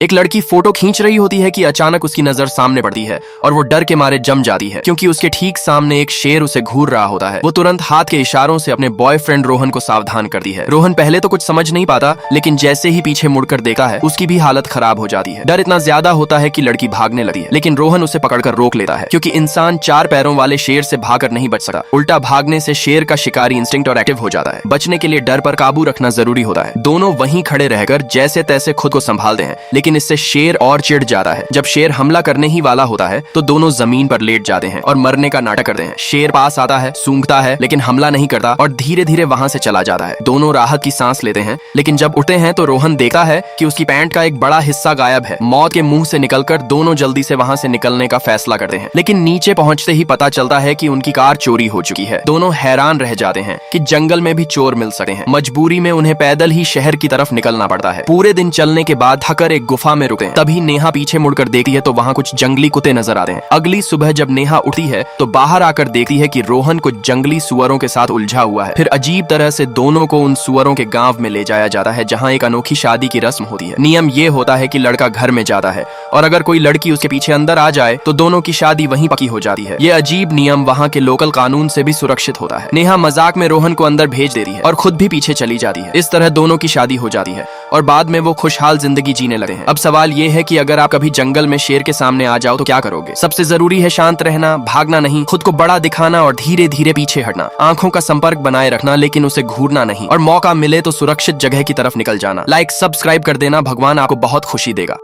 एक लड़की फोटो खींच रही होती है कि अचानक उसकी नजर सामने पड़ती है और वो डर के मारे जम जाती है क्योंकि उसके ठीक सामने एक शेर उसे घूर रहा होता है। वो तुरंत हाथ के इशारों से अपने बॉयफ्रेंड रोहन को सावधान करती है। रोहन पहले तो कुछ समझ नहीं पाता, लेकिन जैसे ही पीछे मुड़कर देखा है उसकी भी हालत खराब हो जाती है। डर इतना ज्यादा होता है कि लड़की भागने लगती है, लेकिन रोहन उसे पकड़कर रोक लेता है क्योंकि इंसान 4 पैरों वाले शेर से भागकर नहीं बच सकता। उल्टा भागने से शेर का शिकारी इंस्टिंक्ट और एक्टिव हो जाता है। बचने के लिए डर पर काबू रखना जरूरी होता है। दोनों वहीं खड़े रहकर जैसे तैसे खुद को संभालते हैं, लेकिन इससे शेर और चिढ़ जाता है। जब शेर हमला करने ही वाला होता है तो दोनों जमीन पर लेट जाते हैं और मरने का नाटक करते हैं। शेर पास आता है, सूंघता है, लेकिन हमला नहीं करता और धीरे धीरे वहां से चला जाता है। दोनों राहत की सांस लेते हैं, लेकिन जब उठते हैं तो रोहन देखता है कि उसकी पैंट का एक बड़ा हिस्सा गायब है। मौत के मुंह से निकलकर दोनों जल्दी से वहां से निकलने का फैसला करते हैं, लेकिन नीचे पहुंचते ही पता चलता है कि उनकी कार चोरी हो चुकी है। दोनों हैरान रह जाते हैं कि जंगल में भी चोर मिल सकते हैं। मजबूरी में उन्हें पैदल ही शहर की तरफ निकलना पड़ता है। पूरे दिन चलने के बाद थकर एक गुफा में रुकते हैं। तभी नेहा पीछे मुड़कर देखती है तो वहां कुछ जंगली कुत्ते नजर आते हैं। अगली सुबह जब नेहा उठती है तो बाहर आकर देखती है कि रोहन कुछ जंगली सुअरों के साथ उलझा हुआ है। फिर अजीब तरह से दोनों को उन सुअरों के गांव में ले जाया जाता है जहां एक अनोखी शादी की रस्म होती है। नियम ये होता है कि लड़का घर में जाता है और अगर कोई लड़की उसके पीछे अंदर आ जाए तो दोनों की शादी वहीं पक्की हो जाती है। ये अजीब नियम वहां के लोकल कानून से भी सुरक्षित होता है। नेहा मजाक में रोहन को अंदर भेज देती है और खुद भी पीछे चली जाती है। इस तरह दोनों की शादी हो जाती है और बाद में वो खुशहाल जिंदगी जीने लगते हैं। अब सवाल ये है कि अगर आप कभी जंगल में शेर के सामने आ जाओ तो क्या करोगे? सबसे जरूरी है शांत रहना, भागना नहीं, खुद को बड़ा दिखाना और धीरे धीरे पीछे हटना। आंखों का संपर्क बनाए रखना, लेकिन उसे घूरना नहीं, और मौका मिले तो सुरक्षित जगह की तरफ निकल जाना। लाइक सब्सक्राइब कर देना, भगवान आपको बहुत खुशी देगा।